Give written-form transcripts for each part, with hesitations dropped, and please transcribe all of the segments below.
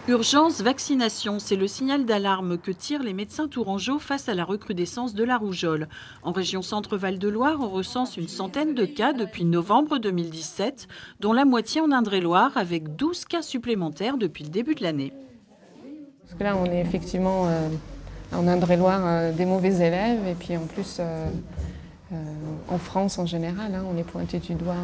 Urgence vaccination, c'est le signal d'alarme que tirent les médecins tourangeaux face à la recrudescence de la rougeole. En région Centre-Val de Loire, on recense une centaine de cas depuis novembre 2017, dont la moitié en Indre-et-Loire, avec 12 cas supplémentaires depuis le début de l'année. Parce que là, on est effectivement en Indre-et-Loire des mauvais élèves, et puis en plus, en France en général, on est pointé du doigt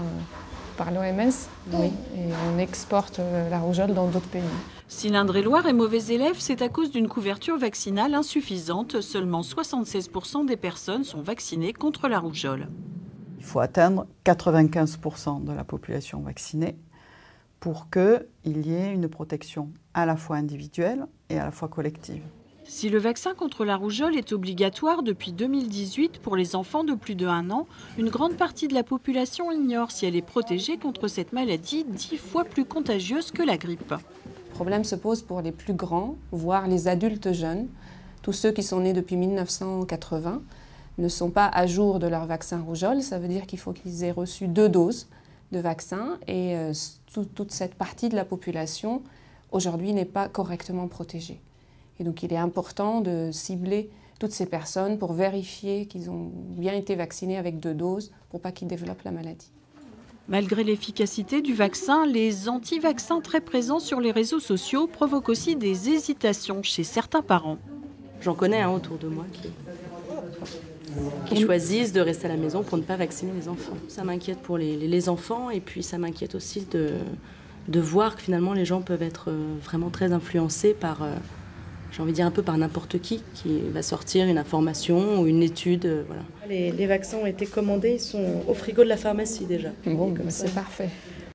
par l'OMS, oui, et on exporte la rougeole dans d'autres pays. Si l'Indre-et-Loire est mauvais élève, c'est à cause d'une couverture vaccinale insuffisante. Seulement 76% des personnes sont vaccinées contre la rougeole. Il faut atteindre 95% de la population vaccinée pour qu'il y ait une protection à la fois individuelle et à la fois collective. Si le vaccin contre la rougeole est obligatoire depuis 2018 pour les enfants de plus de 1 an, une grande partie de la population ignore si elle est protégée contre cette maladie 10 fois plus contagieuse que la grippe. Le problème se pose pour les plus grands, voire les adultes jeunes. Tous ceux qui sont nés depuis 1980 ne sont pas à jour de leur vaccin rougeole. Ça veut dire qu'il faut qu'ils aient reçu 2 doses de vaccin et toute cette partie de la population aujourd'hui n'est pas correctement protégée. Et donc il est important de cibler toutes ces personnes pour vérifier qu'ils ont bien été vaccinés avec 2 doses pour pas qu'ils développent la maladie. Malgré l'efficacité du vaccin, les anti-vaccins très présents sur les réseaux sociaux provoquent aussi des hésitations chez certains parents. J'en connais autour de moi qui choisissent de rester à la maison pour ne pas vacciner les enfants. Ça m'inquiète pour les enfants et puis ça m'inquiète aussi de voir que finalement les gens peuvent être vraiment très influencés par, j'ai envie de dire un peu par n'importe qui va sortir une information ou une étude. Voilà. Les vaccins ont été commandés, ils sont au frigo de la pharmacie déjà. Bon, c'est parfait.